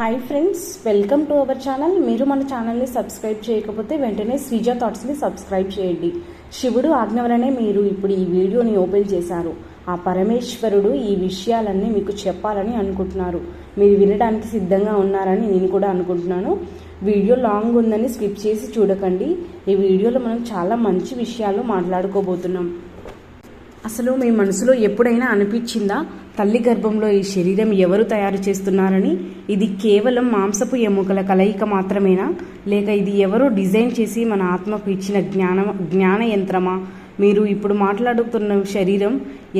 Hi friends, welcome to our channel. మీరు మన ఛానల్ని సబ్స్క్రైబ్ చేయకపోతే వెంటనే శ్రీజ థాట్స్ని సబ్స్క్రైబ్ చేయండి. శివుడు ఆజ్ఞ వలనే మీరు ఇప్పుడు ఈ వీడియోని ఓపెన్ చేశారు. ఆ పరమేశ్వరుడు ఈ విషయాలన్నీ మీకు చెప్పాలని అనుకుంటున్నారు. మీరు వినడానికి సిద్ధంగా ఉన్నారని నేను కూడా అనుకుంటున్నాను. వీడియో లాంగ్ ఉందని స్కిప్ చేసి చూడకండి. ఈ వీడియోలో మనం చాలా మంచి విషయాలు మాట్లాడుకోబోతున్నాం. అసలు మీ మనసులో ఎప్పుడైనా అనిపించిందా, తల్లి గర్భంలో ఈ శరీరం ఎవరు తయారు చేస్తున్నారని? ఇది కేవలం మాంసపు ఎముకల కలయిక మాత్రమేనా, లేక ఇది ఎవరో డిజైన్ చేసి మన ఆత్మకు ఇచ్చిన జ్ఞాన యంత్రమా? మీరు ఇప్పుడు మాట్లాడుతున్న శరీరం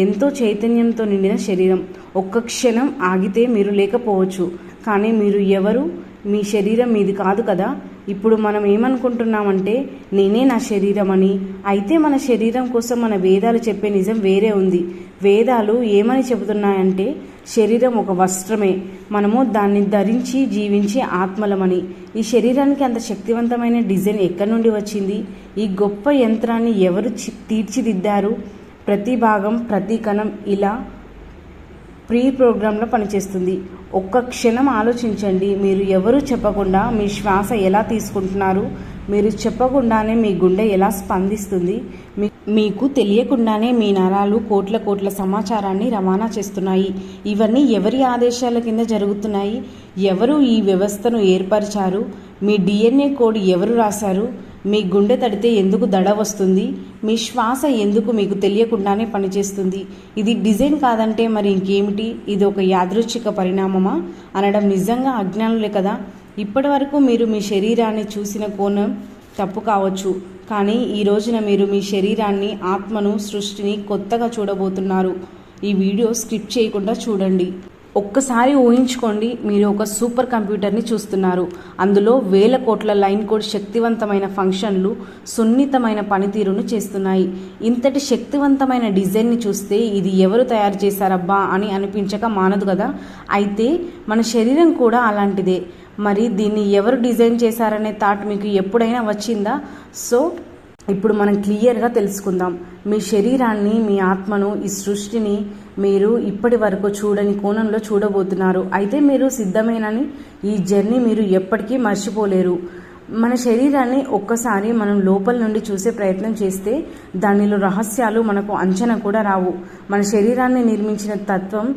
ఎంతో చైతన్యంతో నిండిన శరీరం. ఒక్క క్షణం ఆగితే మీరు లేకపోవచ్చు, కానీ మీరు ఎవరు? మీ శరీరం మీది కాదు కదా. ఇప్పుడు మనం ఏమనుకుంటున్నామంటే నేనే నా శరీరం అని. అయితే మన శరీరం కోసం మన వేదాలు చెప్పే నిజం వేరే ఉంది. వేదాలు ఏమని చెబుతున్నాయంటే శరీరం ఒక వస్త్రమే, మనము దాన్ని ధరించి జీవించే ఆత్మలమని. ఈ శరీరానికి అంత శక్తివంతమైన డిజైన్ ఎక్కడి నుండి వచ్చింది? ఈ గొప్ప యంత్రాన్ని ఎవరు తీర్చిదిద్దారు? ప్రతి భాగం, ప్రతి కణం ఇలా ప్రోగ్రాంలో పనిచేస్తుంది. ఒక్క క్షణం ఆలోచించండి. మీరు ఎవరు చెప్పకుండా మీ శ్వాస ఎలా తీసుకుంటున్నారు? మీరు చెప్పకుండానే మీ గుండె ఎలా స్పందిస్తుంది? మీకు తెలియకుండానే మీ నరాలు కోట్ల సమాచారాన్ని రవాణా చేస్తున్నాయి. ఇవన్నీ ఎవరి ఆదేశాల కింద జరుగుతున్నాయి? ఎవరు ఈ వ్యవస్థను ఏర్పరిచారు? మీ DNA కోడ్ ఎవరు రాశారు? మీ గుండె తడితే ఎందుకు దడ వస్తుంది? మీ శ్వాస ఎందుకు మీకు తెలియకుండానే పనిచేస్తుంది? ఇది డిజైన్ కాదంటే మరి ఇంకేమిటి? ఇది ఒక యాదృచ్ఛిక పరిణామమా అనడం నిజంగా అజ్ఞానులే కదా. ఇప్పటి వరకు మీరు మీ శరీరాన్ని చూసిన కోణం తప్పు కావచ్చు, కానీ ఈ రోజున మీరు మీ శరీరాన్ని, ఆత్మను, సృష్టిని కొత్తగా చూడబోతున్నారు. ఈ వీడియో స్కిప్ చేయకుండా చూడండి. ఒక్కసారి ఊహించుకోండి, మీరు ఒక సూపర్ కంప్యూటర్ని చూస్తున్నారు. అందులో వేల కోట్ల లైన్ కోడ్ శక్తివంతమైన ఫంక్షన్లు, సున్నితమైన పనితీరును చేస్తున్నాయి. ఇంతటి శక్తివంతమైన డిజైన్ని చూస్తే ఇది ఎవరు తయారు చేశారబ్బా అని అనిపించక మానదు కదా. అయితే మన శరీరం కూడా అలాంటిదే. మరి దీన్ని ఎవరు డిజైన్ చేశారనే థాట్ మీకు ఎప్పుడైనా వచ్చిందా? సో ఇప్పుడు మనం క్లియర్గా తెలుసుకుందాం. మీ శరీరాన్ని, మీ ఆత్మను, ఈ సృష్టిని మీరు ఇప్పటి వరకు చూడని కోణంలో చూడబోతున్నారు. అయితే మీరు సిద్ధమేనని ఈ జర్నీ మీరు ఎప్పటికీ మర్చిపోలేరు. మన శరీరాన్ని ఒక్కసారి మనం లోపల నుండి చూసే ప్రయత్నం చేస్తే దానిలో రహస్యాలు మనకు అంచనా కూడా రావు. మన శరీరాన్ని నిర్మించిన తత్వం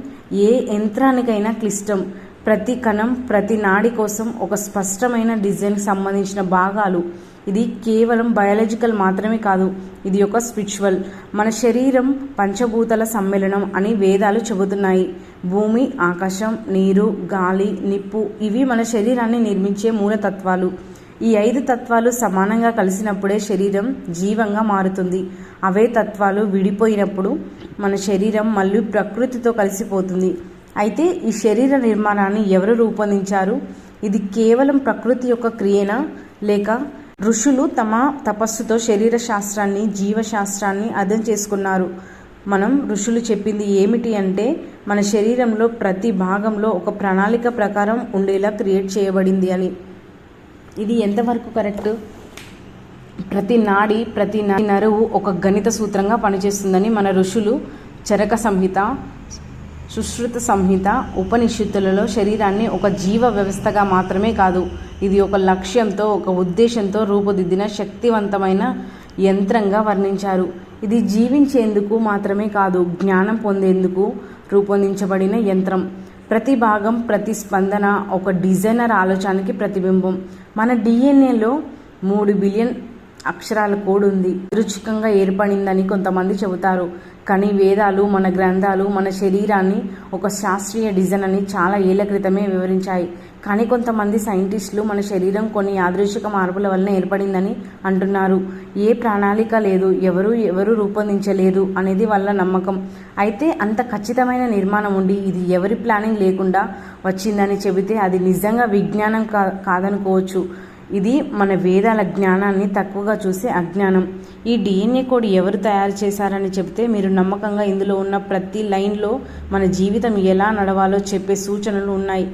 ఏ యంత్రానికైనా క్లిష్టం. ప్రతి కణం, ప్రతి నాడి కోసం ఒక స్పష్టమైన డిజైన్కి సంబంధించిన భాగాలు. ఇది కేవలం బయాలజికల్ మాత్రమే కాదు, ఇది ఒక స్పిరిచువల్. మన శరీరం పంచభూతాల సమ్మేళనం అని వేదాలు చెబుతున్నాయి. భూమి, ఆకాశం, నీరు, గాలి, నిప్పు ఇవి మన శరీరాన్ని నిర్మించే మూలతత్వాలు. ఈ 5 తత్వాలు సమానంగా కలిసినప్పుడే శరీరం జీవంగా మారుతుంది. అవే తత్వాలు విడిపోయినప్పుడు మన శరీరం మళ్ళీ ప్రకృతితో కలిసిపోతుంది. అయితే ఈ శరీర నిర్మాణాన్ని ఎవరు రూపొందించారు? ఇది కేవలం ప్రకృతి యొక్క క్రియనా, లేక ఋషులు తమ తపస్సుతో శరీర శాస్త్రాన్ని, జీవశాస్త్రాన్ని అర్థం చేసుకున్నారు? మనం ఋషులు చెప్పింది ఏమిటి అంటే మన శరీరంలో ప్రతి భాగంలో ఒక ప్రణాళిక ప్రకారం ఉండేలా క్రియేట్ చేయబడింది అని. ఇది ఎంతవరకు కరెక్ట్? ప్రతి నాడి, ప్రతి నరువు ఒక గణిత సూత్రంగా పనిచేస్తుందని మన ఋషులు చరక సంహిత, సుశ్రుత సంహిత, ఉపనిషత్తులలో శరీరాన్ని ఒక జీవ వ్యవస్థగా మాత్రమే కాదు, ఇది ఒక లక్ష్యంతో, ఒక ఉద్దేశంతో రూపుదిద్దిన శక్తివంతమైన యంత్రంగా వర్ణించారు. ఇది జీవించేందుకు మాత్రమే కాదు, జ్ఞానం పొందేందుకు రూపొందించబడిన యంత్రం. ప్రతి భాగం, ప్రతి స్పందన ఒక డిజైనర్ ఆలోచనకి ప్రతిబింబం. మన DNAలో 3 బిలియన్ అక్షరాల కోడ్ ఉంది. రుచికంగా ఏర్పడిందని కొంతమంది చెబుతారు, కానీ వేదాలు, మన గ్రంథాలు మన శరీరాన్ని ఒక శాస్త్రీయ డిజైన్ అని చాలా ఏళ్ల క్రితమే వివరించాయి. కానీ కొంతమంది సైంటిస్టులు మన శరీరం కొన్ని యాదృచ్ఛిక మార్పుల వలన ఏర్పడిందని అంటున్నారు. ఏ ప్రణాళిక లేదు, ఎవరు రూపొందించలేదు అనేది వాళ్ళ నమ్మకం. అయితే అంత ఖచ్చితమైన నిర్మాణం ఉండి ఇది ఎవరి ప్లానింగ్ లేకుండా వచ్చిందని చెబితే అది నిజంగా విజ్ఞానం కాదనుకోవచ్చు. ఇది మన వేదాల జ్ఞానాన్ని తక్కువగా చూసే అజ్ఞానం. ఈ DNA కోడ్ ఎవరు తయారు చేశారని చెబితే మీరు నమ్మకంగా ఇందులో ఉన్న ప్రతి లైన్లో మన జీవితం ఎలా నడవాలో చెప్పే సూచనలు ఉన్నాయి.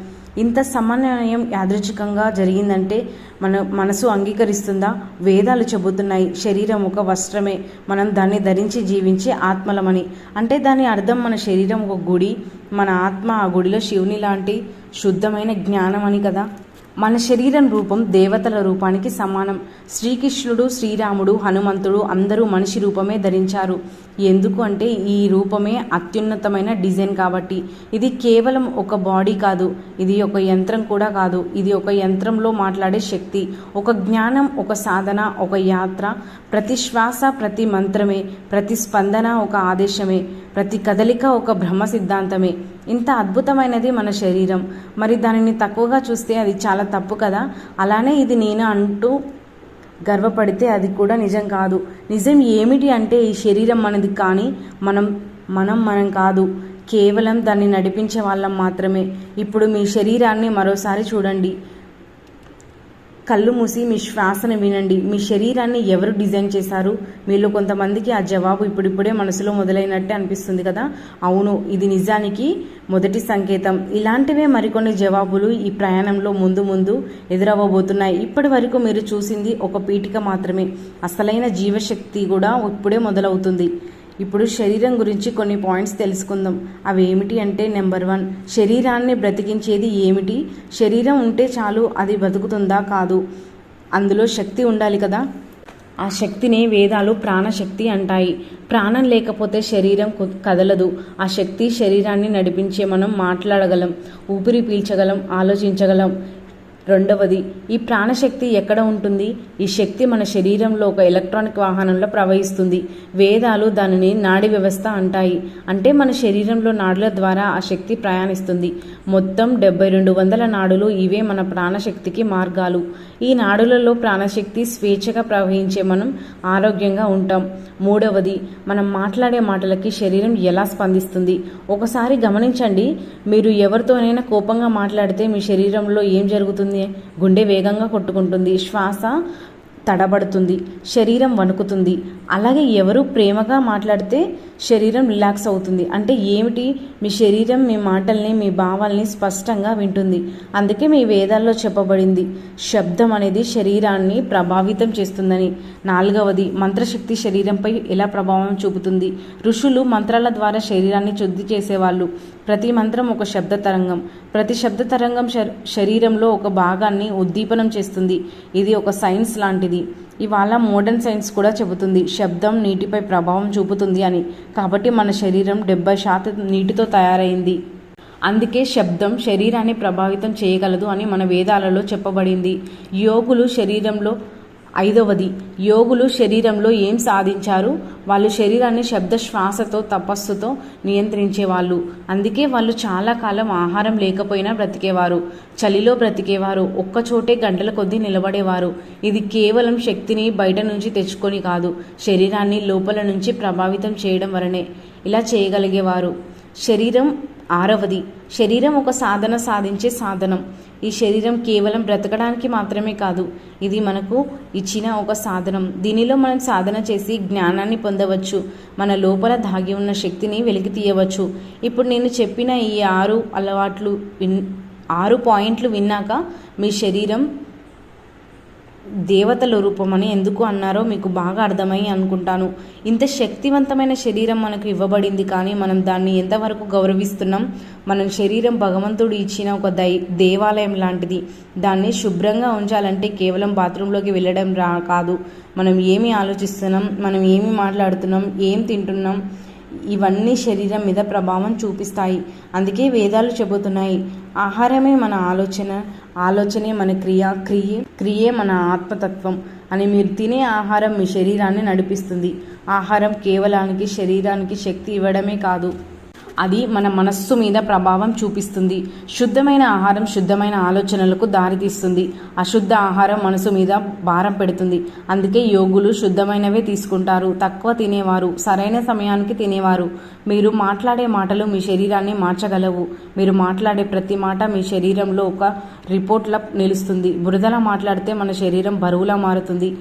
ఇంత సమన్వయం యాదృచ్ఛికంగా జరిగిందంటే మన మనసు అంగీకరిస్తుందా? వేదాలు చెబుతున్నాయి శరీరం ఒక వస్త్రమే, మనం దాన్ని ధరించి జీవించే ఆత్మలమని. అంటే దాని అర్థం మన శరీరం ఒక గుడి, మన ఆత్మ ఆ గుడిలో శివుని లాంటి శుద్ధమైన జ్ఞానం అని కదా. మన శరీరం రూపం దేవతల రూపానికి సమానం. శ్రీకృష్ణుడు, శ్రీరాముడు, హనుమంతుడు అందరూ మనిషి రూపమే ధరించారు. ఎందుకు అంటే ఈ రూపమే అత్యున్నతమైన డిజైన్ కాబట్టి. ఇది కేవలం ఒక బాడీ కాదు, ఇది ఒక యంత్రం కూడా కాదు. ఇది ఒక యంత్రంలో మాట్లాడే శక్తి, ఒక జ్ఞానం, ఒక సాధన, ఒక యాత్ర. ప్రతి శ్వాస ప్రతి మంత్రమే, ప్రతి స్పందన ఒక ఆదేశమే, ప్రతి కదలిక ఒక బ్రహ్మ సిద్ధాంతమే. ఇంత అద్భుతమైనది మన శరీరం. మరి దానిని తక్కువగా చూస్తే అది చాలా తప్పు కదా. అలానే ఇది నేను అంటూ గర్వపడితే అది కూడా నిజం కాదు. నిజం ఏమిటి అంటే ఈ శరీరం మనది, కానీ మనం కాదు. కేవలం దాన్ని నడిపించే వాళ్ళం మాత్రమే. ఇప్పుడు మీ శరీరాన్ని మరోసారి చూడండి. కళ్ళు మూసి మీ శ్వాసను వినండి. మీ శరీరాన్ని ఎవరు డిజైన్ చేశారు? మీలో కొంతమందికి ఆ జవాబు ఇప్పుడిప్పుడే మనసులో మొదలైనట్టే అనిపిస్తుంది కదా. అవును, ఇది నిజానికి మొదటి సంకేతం. ఇలాంటివే మరికొన్ని జవాబులు ఈ ప్రయాణంలో ముందు ఎదురవ్వబోతున్నాయి. ఇప్పటి వరకు మీరు చూసింది ఒక పీఠిక మాత్రమే. అసలైన జీవశక్తి కూడా ఇప్పుడే మొదలవుతుంది. ఇప్పుడు శరీరం గురించి కొన్ని పాయింట్స్ తెలుసుకుందాం. అవి ఏమిటి అంటే, నెంబర్ 1, శరీరాన్ని బ్రతికించేది ఏమిటి? శరీరం ఉంటే చాలు, అది బతుకుతుందా? కాదు, అందులో శక్తి ఉండాలి కదా. ఆ శక్తిని వేదాలు ప్రాణశక్తి అంటాయి. ప్రాణం లేకపోతే శరీరం కదలదు. ఆ శక్తి శరీరాన్ని నడిపించే మనం మాట్లాడగలం, ఊపిరి పీల్చగలం, ఆలోచించగలం. రెండవది, ఈ ప్రాణశక్తి ఎక్కడ ఉంటుంది? ఈ శక్తి మన శరీరంలో ఒక ఎలక్ట్రానిక్ వాహనంలో ప్రవహిస్తుంది. వేదాలు దానిని నాడీ వ్యవస్థ అంటాయి. అంటే మన శరీరంలో నాడుల ద్వారా ఆ శక్తి ప్రయాణిస్తుంది. మొత్తం 7200 నాడులు. ఇవే మన ప్రాణశక్తికి మార్గాలు. ఈ నాడులలో ప్రాణశక్తి స్వేచ్ఛగా ప్రవహించే మనం ఆరోగ్యంగా ఉంటాం. మూడవది, మనం మాట్లాడే మాటలకి శరీరం ఎలా స్పందిస్తుంది? ఒకసారి గమనించండి. మీరు ఎవరితోనైనా కోపంగా మాట్లాడితే మీ శరీరంలో ఏం జరుగుతుంది? గుండె వేగంగా కొట్టుకుంటుంది, శ్వాస తడబడుతుంది, శరీరం వణుకుతుంది. అలాగే ఎవరు ప్రేమగా మాట్లాడితే శరీరం రిలాక్స్ అవుతుంది. అంటే ఏమిటి? మీ శరీరం మీ మాటల్ని, మీ భావాల్ని స్పష్టంగా వింటుంది. అందుకే మీ వేదాల్లో చెప్పబడింది శబ్దం అనేది శరీరాన్ని ప్రభావితం చేస్తుందని. నాలుగవది, మంత్రశక్తి శరీరంపై ఎలా ప్రభావం చూపుతుంది? ఋషులు మంత్రాల ద్వారా శరీరాన్ని శుద్ధి చేసేవాళ్ళు. ప్రతి మంత్రం ఒక శబ్ద తరంగం. ప్రతి శబ్ద తరంగం శరీరంలో ఒక భాగాన్ని ఉద్దీపనం చేస్తుంది. ఇది ఒక సైన్స్ లాంటిది. ఇవాళ మోడర్న్ సైన్స్ కూడా చెబుతుంది శబ్దం నీటిపై ప్రభావం చూపుతుంది అని. కాబట్టి మన శరీరం 70% నీటితో తయారైంది. అందుకే శబ్దం శరీరాన్ని ప్రభావితం చేయగలదు అని మన వేదాలలో చెప్పబడింది. యోగులు శరీరంలో ఏం సాధించారు? వాళ్ళు శరీరాన్ని శబ్ద శ్వాసతో, తపస్సుతో నియంత్రించేవాళ్ళు. అందుకే వాళ్ళు చాలా కాలం ఆహారం లేకపోయినా బ్రతికేవారు, చలిలో బ్రతికేవారు, ఒక్కచోటే గంటల కొద్దీ నిలబడేవారు. ఇది కేవలం శక్తిని బయట నుంచి తెచ్చుకొని కాదు, శరీరాన్ని లోపల నుంచి ప్రభావితం చేయడం వలనే ఇలా చేయగలిగేవారు. ఆరవది, శరీరం ఒక సాధించే సాధనం. ఈ శరీరం కేవలం బ్రతకడానికి మాత్రమే కాదు, ఇది మనకు ఇచ్చిన ఒక సాధనం. దీనిలో మనం సాధన చేసి జ్ఞానాన్ని పొందవచ్చు, మన లోపల దాగి ఉన్న శక్తిని వెలికి తీయవచ్చు. ఇప్పుడు నేను చెప్పిన ఈ 6 పాయింట్లు విన్నాక మీ శరీరం దేవతల రూపమని ఎందుకు అన్నారో మీకు బాగా అర్థమై అనుకుంటాను. ఇంత శక్తివంతమైన శరీరం మనకు ఇవ్వబడింది, కానీ మనం దాన్ని ఎంతవరకు గౌరవిస్తున్నాం? మన శరీరం భగవంతుడు ఇచ్చిన ఒక దేవాలయం లాంటిది. దాన్ని శుభ్రంగా ఉంచాలంటే కేవలం బాత్రూంలోకి వెళ్ళడం కాదు. మనం ఏమి ఆలోచిస్తున్నాం, మనం ఏమి మాట్లాడుతున్నాం, ఏం తింటున్నాం, ఇవన్నీ శరీరం మీద ప్రభావం చూపిస్తాయి. అందుకే వేదాలు చెబుతున్నాయి ఆహారమే మన ఆలోచనే మన క్రియే మన ఆత్మతత్వం అని. మీరు తినే ఆహారం మీ శరీరాన్ని నడిపిస్తుంది. ఆహారం కేవలానికి శరీరానికి శక్తి ఇవ్వడమే కాదు, అది మన మనస్సు మీద ప్రభావం చూపిస్తుంది. శుద్ధమైన ఆహారం శుద్ధమైన ఆలోచనలకు దారితీస్తుంది. అశుద్ధ ఆహారం మనసు మీద భారం పెడుతుంది. అందుకే యోగులు శుద్ధమైనవే తీసుకుంటారు, తక్కువ తినేవారు, సరైన సమయానికి తినేవారు. మీరు మాట్లాడే మాటలు మీ శరీరాన్ని మార్చగలవు. మీరు మాట్లాడే ప్రతి మాట మీ శరీరంలో ఒక రిపోర్ట్లా నిలుస్తుంది. బురదలా మాట్లాడితే మన శరీరం బరువులా మారుతుంది.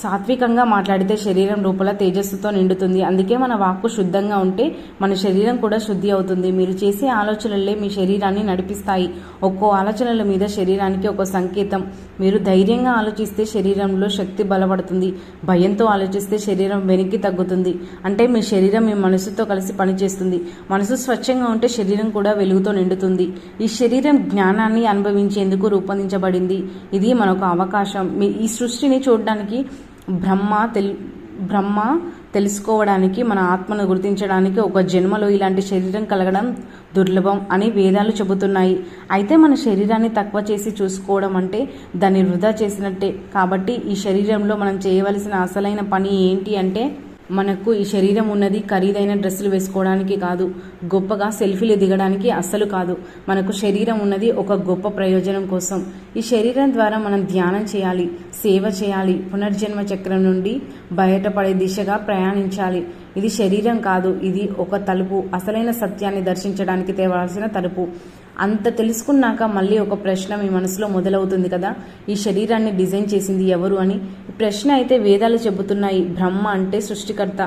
సాత్వికంగా మాట్లాడితే శరీరం లోపల తేజస్సుతో నిండుతుంది. అందుకే మన వాక్కు శుద్ధంగా ఉంటే మన శరీరం కూడా శుద్ధి అవుతుంది. మీరు చేసే ఆలోచనలే మీ శరీరాన్ని నడిపిస్తాయి. ఒక్కో ఆలోచనల మీద శరీరానికి ఒక సంకేతం. మీరు ధైర్యంగా ఆలోచిస్తే శరీరంలో శక్తి బలపడుతుంది. భయంతో ఆలోచిస్తే శరీరం వెనక్కి తగ్గుతుంది. అంటే మీ శరీరం మీ మనసుతో కలిసి పనిచేస్తుంది. మనసు స్వచ్ఛంగా ఉంటే శరీరం కూడా వెలుగుతో నిండుతుంది. ఈ శరీరం జ్ఞానాన్ని అనుభవించేందుకు రూపొందించబడింది. ఇది మనకు అవకాశం. ఈ సృష్టిని చూడడానికి బ్రహ్మ తెలుసుకోవడానికి, మన ఆత్మను గుర్తించడానికి ఒక జన్మలో ఇలాంటి శరీరం కలగడం దుర్లభం అని వేదాలు చెబుతున్నాయి. అయితే మన శరీరాన్ని తక్కువ చేసి చూసుకోవడం అంటే దాన్ని వృధా చేసినట్టే. కాబట్టి ఈ శరీరంలో మనం చేయవలసిన అసలైన పని ఏంటి అంటే, మనకు ఈ శరీరం ఉన్నది ఖరీదైన డ్రెస్సులు వేసుకోవడానికి కాదు, గొప్పగా సెల్ఫీలు దిగడానికి అస్సలు కాదు. మనకు శరీరం ఉన్నది ఒక గొప్ప ప్రయోజనం కోసం. ఈ శరీరం ద్వారా మనం ధ్యానం చేయాలి, సేవ చేయాలి, పునర్జన్మ చక్రం నుండి బయటపడే దిశగా ప్రయాణించాలి. ఇది శరీరం కాదు, ఇది ఒక తలుపు. అసలైన సత్యాన్ని దర్శించడానికి తేవాల్సిన తలుపు. అంత తెలుసుకున్నాక మళ్ళీ ఒక ప్రశ్న మీ మనసులో మొదలవుతుంది కదా, ఈ శరీరాన్ని డిజైన్ చేసింది ఎవరు అని. ఈ ప్రశ్న అయితే వేదాలు చెబుతున్నాయి. బ్రహ్మ అంటే సృష్టికర్త,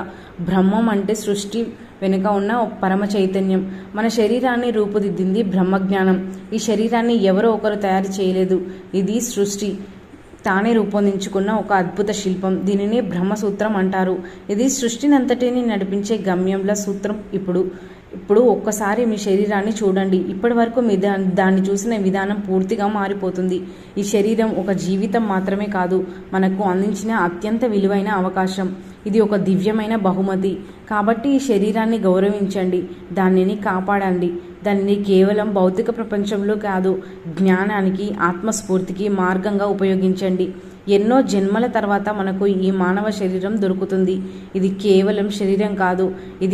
బ్రహ్మం అంటే సృష్టి వెనుక ఉన్న పరమ చైతన్యం. మన శరీరాన్ని రూపుదిద్దింది బ్రహ్మజ్ఞానం. ఈ శరీరాన్ని ఎవరో ఒకరు తయారు చేయలేదు. ఇది సృష్టి తానే రూపొందించుకున్న ఒక అద్భుత శిల్పం. దీనిని బ్రహ్మసూత్రం అంటారు. ఇది సృష్టినంతటిని నడిపించే గమ్యంల సూత్రం. ఇప్పుడు ఒక్కసారి మీ శరీరాన్ని చూడండి. ఇప్పటి వరకు మీ దాన్ని చూసిన విధానం పూర్తిగా మారిపోతుంది. ఈ శరీరం ఒక జీవితం మాత్రమే కాదు, మనకు అందించిన అత్యంత విలువైన అవకాశం. ఇది ఒక దివ్యమైన బహుమతి. కాబట్టి ఈ శరీరాన్ని గౌరవించండి, దానిని కాపాడండి. దానిని కేవలం భౌతిక ప్రపంచంలో కాదు, జ్ఞానానికి, ఆత్మస్ఫూర్తికి మార్గంగా ఉపయోగించండి. ఎన్నో జన్మల తర్వాత మనకు ఈ మానవ శరీరం దొరుకుతుంది. ఇది కేవలం శరీరం కాదు, ఇది